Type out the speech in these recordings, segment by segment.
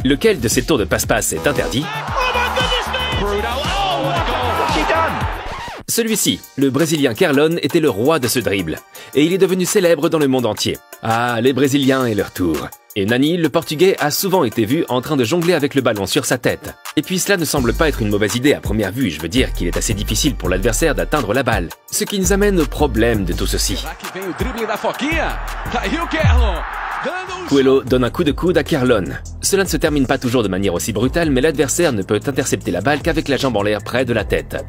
Lequel de ces tours de passe-passe est interdit? Celui-ci, le Brésilien Carlone, était le roi de ce dribble. Et il est devenu célèbre dans le monde entier. Ah, les Brésiliens et leur tour. Et Nani, le Portugais, a souvent été vu en train de jongler avec le ballon sur sa tête. Et puis cela ne semble pas être une mauvaise idée à première vue, je veux dire qu'il est assez difficile pour l'adversaire d'atteindre la balle. Ce qui nous amène au problème de tout ceci. Coelho donne un coup de coude à Carlone. Cela ne se termine pas toujours de manière aussi brutale, mais l'adversaire ne peut intercepter la balle qu'avec la jambe en l'air près de la tête.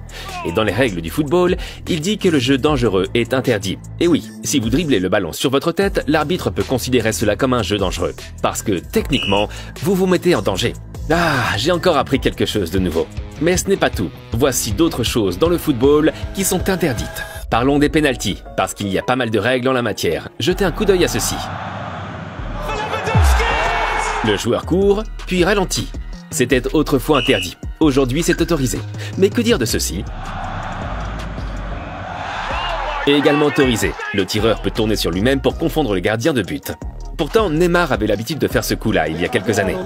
Et dans les règles du football, il dit que le jeu dangereux est interdit. Et oui, si vous dribblez le ballon sur votre tête, l'arbitre peut considérer cela comme un jeu dangereux. Parce que, techniquement, vous vous mettez en danger. Ah, j'ai encore appris quelque chose de nouveau. Mais ce n'est pas tout. Voici d'autres choses dans le football qui sont interdites. Parlons des pénaltys, parce qu'il y a pas mal de règles en la matière. Jetez un coup d'œil à ceci. Le joueur court, puis ralentit. C'était autrefois interdit. Aujourd'hui, c'est autorisé. Mais que dire de ceci? Et également autorisé. Le tireur peut tourner sur lui-même pour confondre le gardien de but. Pourtant, Neymar avait l'habitude de faire ce coup-là il y a quelques années.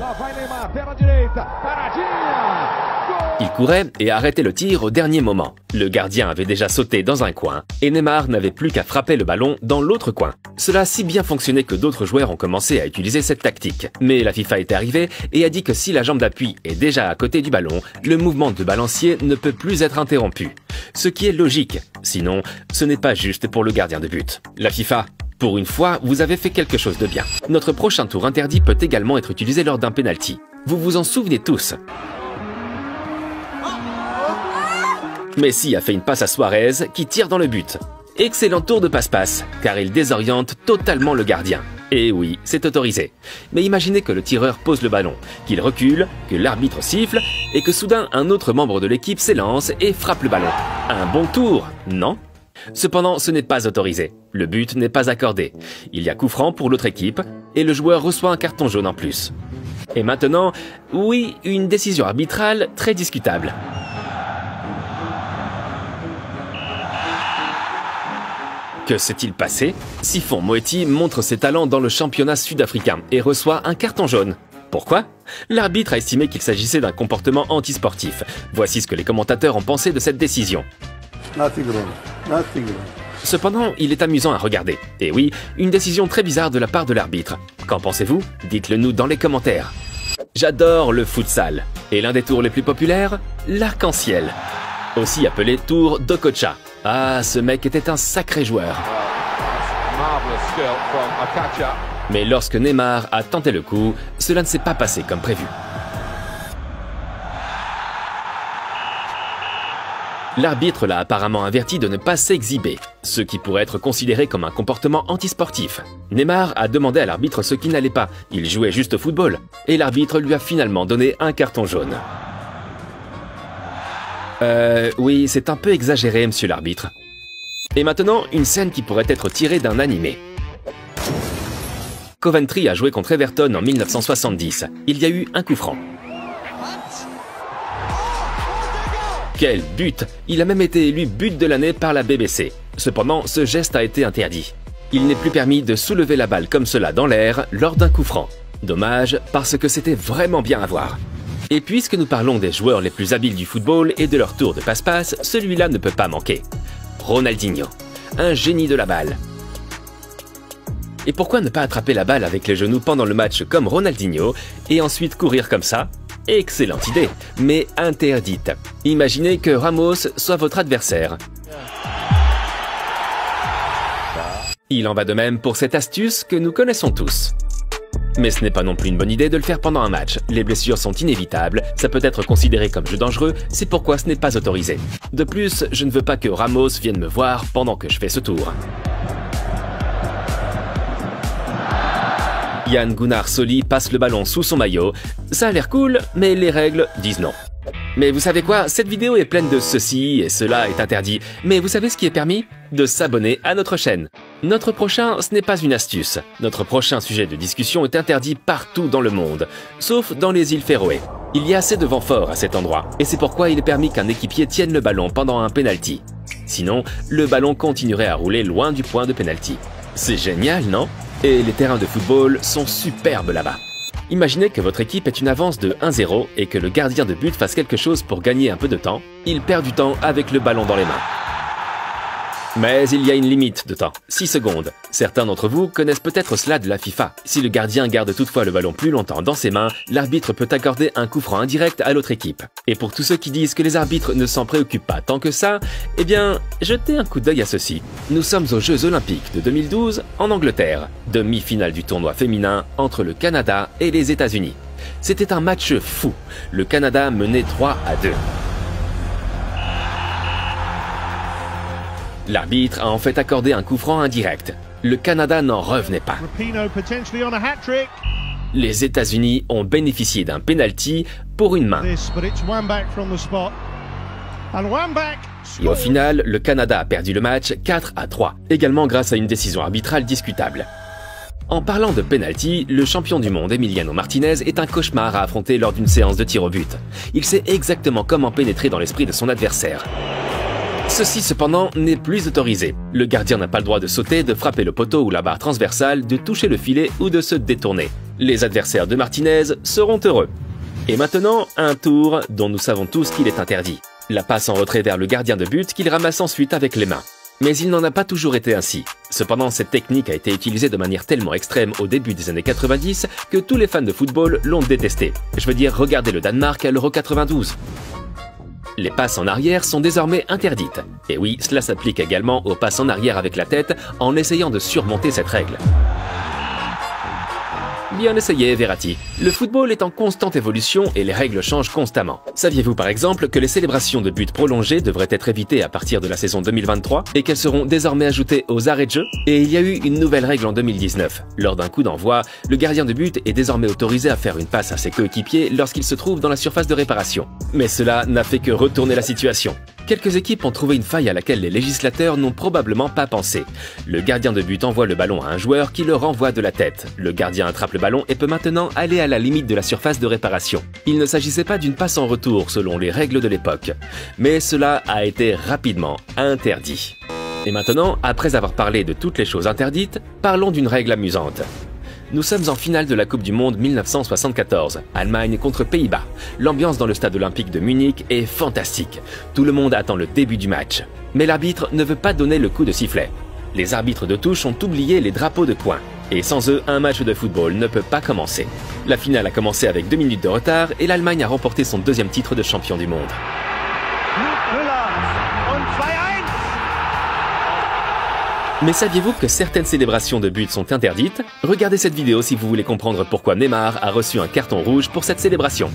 Il courait et arrêtait le tir au dernier moment. Le gardien avait déjà sauté dans un coin et Neymar n'avait plus qu'à frapper le ballon dans l'autre coin. Cela a si bien fonctionné que d'autres joueurs ont commencé à utiliser cette tactique. Mais la FIFA est arrivée et a dit que si la jambe d'appui est déjà à côté du ballon, le mouvement de balancier ne peut plus être interrompu. Ce qui est logique. Sinon, ce n'est pas juste pour le gardien de but. La FIFA, pour une fois, vous avez fait quelque chose de bien. Notre prochain tour interdit peut également être utilisé lors d'un penalty. Vous vous en souvenez tous. Messi a fait une passe à Suarez qui tire dans le but. Excellent tour de passe-passe, car il désoriente totalement le gardien. Et oui, c'est autorisé. Mais imaginez que le tireur pose le ballon, qu'il recule, que l'arbitre siffle, et que soudain un autre membre de l'équipe s'élance et frappe le ballon. Un bon tour, non? Cependant, ce n'est pas autorisé. Le but n'est pas accordé. Il y a coup franc pour l'autre équipe, et le joueur reçoit un carton jaune en plus. Et maintenant, oui, une décision arbitrale très discutable. Que s'est-il passé? Sifon Moeti montre ses talents dans le championnat sud-africain et reçoit un carton jaune. Pourquoi? L'arbitre a estimé qu'il s'agissait d'un comportement antisportif. Voici ce que les commentateurs ont pensé de cette décision. Cependant, il est amusant à regarder. Et oui, une décision très bizarre de la part de l'arbitre. Qu'en pensez-vous? Dites-le nous dans les commentaires. J'adore le futsal. Et l'un des tours les plus populaires? L'arc-en-ciel. Aussi appelé tour d'Okocha. Ah, ce mec était un sacré joueur. Mais lorsque Neymar a tenté le coup, cela ne s'est pas passé comme prévu. L'arbitre l'a apparemment averti de ne pas s'exhiber, ce qui pourrait être considéré comme un comportement antisportif. Neymar a demandé à l'arbitre ce qui n'allait pas, il jouait juste au football, et l'arbitre lui a finalement donné un carton jaune. Oui, c'est un peu exagéré, monsieur l'arbitre. Et maintenant, une scène qui pourrait être tirée d'un animé. Coventry a joué contre Everton en 1970. Il y a eu un coup franc. Quel but! Il a même été élu but de l'année par la BBC. Cependant, ce geste a été interdit. Il n'est plus permis de soulever la balle comme cela dans l'air lors d'un coup franc. Dommage, parce que c'était vraiment bien à voir. Et puisque nous parlons des joueurs les plus habiles du football et de leur tour de passe-passe, celui-là ne peut pas manquer. Ronaldinho, un génie de la balle. Et pourquoi ne pas attraper la balle avec les genoux pendant le match comme Ronaldinho et ensuite courir comme ça? Excellente idée, mais interdite. Imaginez que Ramos soit votre adversaire. Il en va de même pour cette astuce que nous connaissons tous. Mais ce n'est pas non plus une bonne idée de le faire pendant un match. Les blessures sont inévitables, ça peut être considéré comme jeu dangereux, c'est pourquoi ce n'est pas autorisé. De plus, je ne veux pas que Ramos vienne me voir pendant que je fais ce tour. Jan Gunnar Solli passe le ballon sous son maillot. Ça a l'air cool, mais les règles disent non. Mais vous savez quoi? Cette vidéo est pleine de ceci et cela est interdit. Mais vous savez ce qui est permis? De s'abonner à notre chaîne. Notre prochain, ce n'est pas une astuce. Notre prochain sujet de discussion est interdit partout dans le monde, sauf dans les îles Féroé. Il y a assez de vent fort à cet endroit, et c'est pourquoi il est permis qu'un équipier tienne le ballon pendant un penalty. Sinon, le ballon continuerait à rouler loin du point de penalty. C'est génial, non? Et les terrains de football sont superbes là-bas. Imaginez que votre équipe est une avance de 1-0 et que le gardien de but fasse quelque chose pour gagner un peu de temps. Il perd du temps avec le ballon dans les mains. Mais il y a une limite de temps, 6 secondes. Certains d'entre vous connaissent peut-être cela de la FIFA. Si le gardien garde toutefois le ballon plus longtemps dans ses mains, l'arbitre peut accorder un coup franc indirect à l'autre équipe. Et pour tous ceux qui disent que les arbitres ne s'en préoccupent pas tant que ça, eh bien, jetez un coup d'œil à ceci. Nous sommes aux Jeux Olympiques de 2012 en Angleterre, demi-finale du tournoi féminin entre le Canada et les États-Unis. C'était un match fou. Le Canada menait 3-2. L'arbitre a en fait accordé un coup franc indirect. Le Canada n'en revenait pas. Les États-Unis ont bénéficié d'un penalty pour une main. Et au final, le Canada a perdu le match 4-3, également grâce à une décision arbitrale discutable. En parlant de penalty, le champion du monde Emiliano Martinez est un cauchemar à affronter lors d'une séance de tir au but. Il sait exactement comment pénétrer dans l'esprit de son adversaire. Ceci cependant n'est plus autorisé. Le gardien n'a pas le droit de sauter, de frapper le poteau ou la barre transversale, de toucher le filet ou de se détourner. Les adversaires de Martinez seront heureux. Et maintenant, un tour dont nous savons tous qu'il est interdit. La passe en retrait vers le gardien de but qu'il ramasse ensuite avec les mains. Mais il n'en a pas toujours été ainsi. Cependant, cette technique a été utilisée de manière tellement extrême au début des années 90 que tous les fans de football l'ont détestée. Je veux dire, regardez le Danemark à l'Euro 92. Les passes en arrière sont désormais interdites. Et oui, cela s'applique également aux passes en arrière avec la tête en essayant de surmonter cette règle. Bien essayé, Verratti. Le football est en constante évolution et les règles changent constamment. Saviez-vous par exemple que les célébrations de buts prolongés devraient être évitées à partir de la saison 2023 et qu'elles seront désormais ajoutées aux arrêts de jeu? Et il y a eu une nouvelle règle en 2019. Lors d'un coup d'envoi, le gardien de but est désormais autorisé à faire une passe à ses coéquipiers lorsqu'il se trouve dans la surface de réparation. Mais cela n'a fait que retourner la situation. Quelques équipes ont trouvé une faille à laquelle les législateurs n'ont probablement pas pensé. Le gardien de but envoie le ballon à un joueur qui le renvoie de la tête. Le gardien attrape le ballon et peut maintenant aller à la limite de la surface de réparation. Il ne s'agissait pas d'une passe en retour selon les règles de l'époque. Mais cela a été rapidement interdit. Et maintenant, après avoir parlé de toutes les choses interdites, parlons d'une règle amusante. Nous sommes en finale de la Coupe du Monde 1974, Allemagne contre Pays-Bas. L'ambiance dans le stade olympique de Munich est fantastique. Tout le monde attend le début du match. Mais l'arbitre ne veut pas donner le coup de sifflet. Les arbitres de touche ont oublié les drapeaux de coin. Et sans eux, un match de football ne peut pas commencer. La finale a commencé avec 2 minutes de retard et l'Allemagne a remporté son 2e titre de champion du monde. Mais saviez-vous que certaines célébrations de buts sont interdites? Regardez cette vidéo si vous voulez comprendre pourquoi Neymar a reçu un carton rouge pour cette célébration.